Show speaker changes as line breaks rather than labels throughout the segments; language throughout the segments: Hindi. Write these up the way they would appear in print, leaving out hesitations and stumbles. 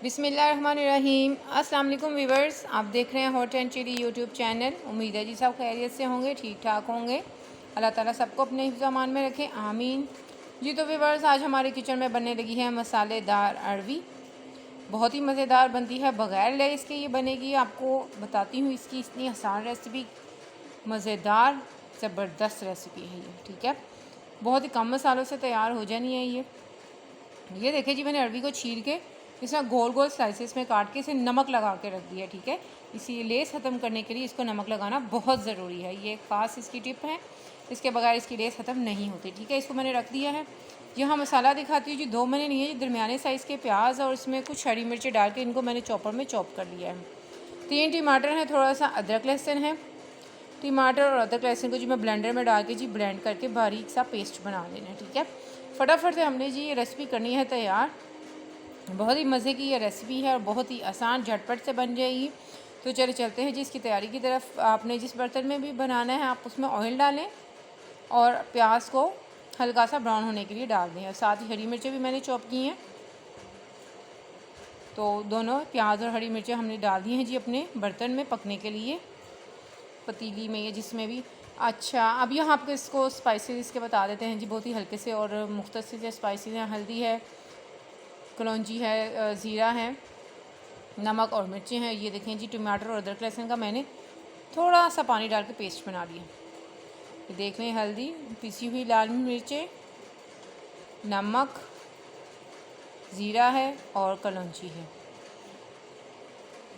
बिस्मिल्लाहिर्रहमानिर्रहीम। अस्सलाम वालेकुम व्यूवर्स, आप देख रहे हैं hot and chilli YouTube channel. उम्मीद है जी सब खैरियत से होंगे, ठीक ठाक होंगे। अल्लाह ताला सबको अपने हिफ्ज़-ए-अमान में रखें, आमीन जी। तो व्यूवर्स, आज हमारे किचन में बनने लगी है मसालेदार अरवी। बहुत ही मज़ेदार बनती है, बग़ैर लेस के ये बनेगी। आपको बताती हूँ इसकी इतनी आसान रेसिपी, मज़ेदार ज़बरदस्त रेसिपी है ये, ठीक है। बहुत ही कम मसालों से तैयार हो जानी है ये देखिए जी, मैंने अरवी को छील के इसमें गोल गोल स्लाइसेस में काट के इसे नमक लगा के रख दिया, ठीक है। इसी लेस ख़त्म करने के लिए इसको नमक लगाना बहुत ज़रूरी है, ये ख़ास इसकी टिप है। इसके बगैर इसकी लेस ख़त्म नहीं होती, ठीक है। इसको मैंने रख दिया है। यहाँ मसाला दिखाती हूँ जी, 2 मैंने लिए दरमियाने साइज़ के प्याज और इसमें कुछ हरी मिर्ची डाल के इनको मैंने चॉपर में चॉप कर लिया है। 3 टमाटर हैं, थोड़ा सा अदरक लहसुन है। टमाटर और अदरक लहसुन को जी मैं ब्लेंडर में डाल के जी ब्लेंड करके बारीक सा पेस्ट बना लेना है, ठीक है। फटाफट से हमने जी ये रेसिपी करनी है तैयार। बहुत ही मज़े की ये रेसिपी है और बहुत ही आसान झटपट से बन जाएगी। तो चले चलते हैं जी इसकी तैयारी की तरफ। आपने जिस बर्तन में भी बनाना है आप उसमें ऑयल डालें और प्याज को हल्का सा ब्राउन होने के लिए डाल दें। और साथ ही हरी मिर्चें भी मैंने चॉप की हैं, तो दोनों प्याज और हरी मिर्चें हमने डाल दी हैं जी अपने बर्तन में पकने के लिए, पतीली में या जिसमें भी। अच्छा, अब यहाँ आपको इसको स्पाइसेस इसके बता देते हैं जी, बहुत ही हल्के से और मुख्तसर से स्पाइसेस हैं। हल्दी है, कलौंजी है, ज़ीरा है, नमक और मिर्ची हैं। ये देखें जी, टमाटर और अदरक लहसुन का मैंने थोड़ा सा पानी डाल के पेस्ट बना लिया। ये देख लें, हल्दी, पिसी हुई लाल मिर्चें, नमक, ज़ीरा है और कलौंजी है।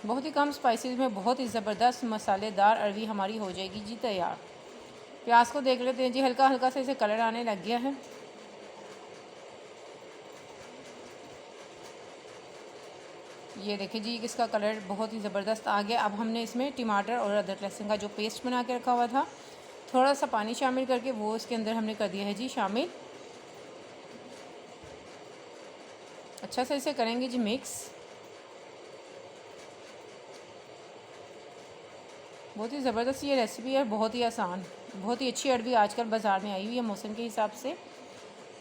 बहुत ही कम स्पाइसेस में बहुत ही ज़बरदस्त मसालेदार अरवी हमारी हो जाएगी जी तैयार। प्याज को देख लेते हैं जी, हल्का हल्का से इसे कलर आने लग गया है। ये देखिए जी, इसका कलर बहुत ही ज़बरदस्त आ गया। अब हमने इसमें टमाटर और अदरक लहसुन का जो पेस्ट बना के रखा हुआ था, थोड़ा सा पानी शामिल करके वो इसके अंदर हमने कर दिया है जी शामिल। अच्छा से इसे करेंगे जी मिक्स। बहुत ही ज़बरदस्त ये रेसिपी है, बहुत ही आसान, बहुत ही अच्छी अरवी आजकल बाज़ार में आई हुई है मौसम के हिसाब से।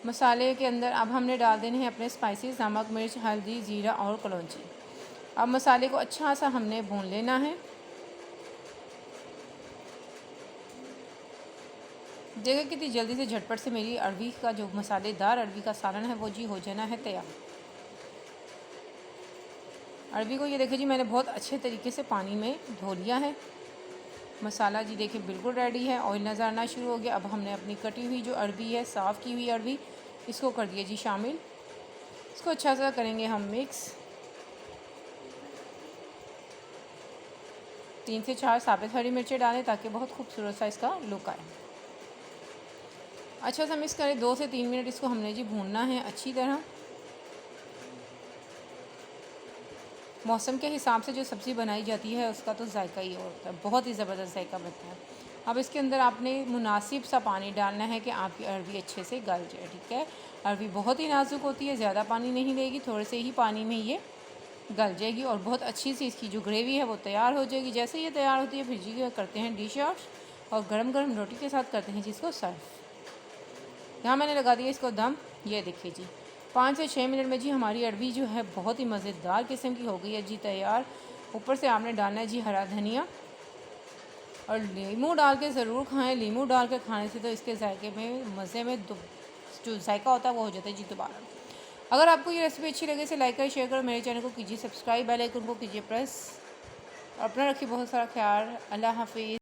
मसाले के अंदर अब हमने डाल देने हैं अपने स्पाइसेस, नमक, मिर्च, हल्दी, ज़ीरा और कलौंजी। अब मसाले को अच्छा सा हमने भून लेना है। देखिए कितनी जल्दी से झटपट से मेरी अरवी का जो मसालेदार अरवी का सालन है वो जी हो जाना है तैयार। अरवी को ये देखिए जी, मैंने बहुत अच्छे तरीके से पानी में धो लिया है। मसाला जी देखिए बिल्कुल रेडी है, ऑयल नज़र आना शुरू हो गया। अब हमने अपनी कटी हुई जो अरवी है, साफ़ की हुई अरवी, इसको कर दिया जी शामिल। इसको अच्छा सा करेंगे हम मिक्स। 3 से 4 साबित हरी मिर्चें डालें ताकि बहुत खूबसूरत सा इसका लुक आए। अच्छा सा मिक्स करें, 2 से 3 मिनट इसको हमने जी भूनना है अच्छी तरह। मौसम के हिसाब से जो सब्ज़ी बनाई जाती है उसका तो जायका ही होता है, बहुत ही ज़बरदस्त जायका बनता है। अब इसके अंदर आपने मुनासिब सा पानी डालना है कि आपकी अरवी अच्छे से गल जाए, ठीक है। अरवी बहुत ही नाजुक होती है, ज़्यादा पानी नहीं लेगी, थोड़े से ही पानी में ये गल जाएगी और बहुत अच्छी सी इसकी जो ग्रेवी है वो तैयार हो जाएगी। जैसे ये तैयार होती है फिर जी करते हैं डिश आउट और गरम गरम रोटी के साथ करते हैं जिसको सर्व। यहाँ मैंने लगा दिया इसको दम। ये देखिए जी, 5 से 6 मिनट में जी हमारी अरवी जो है बहुत ही मज़ेदार किस्म की हो गई है जी तैयार। ऊपर से आपने डालना है जी हरा धनिया और लीमू डाल के ज़रूर खाएं। लीमू डाल के खाने से तो इसके जायके में, मज़े में जो जायका होता है वो हो जाता है जी दोबारा। अगर आपको ये रेसिपी अच्छी लगे इसे लाइक करें, शेयर करें, मेरे चैनल को कीजिए सब्सक्राइब, बेल आइकन को कीजिए प्रेस। अपना रखिए बहुत सारा ख्याल। अल्लाह हाफिज़।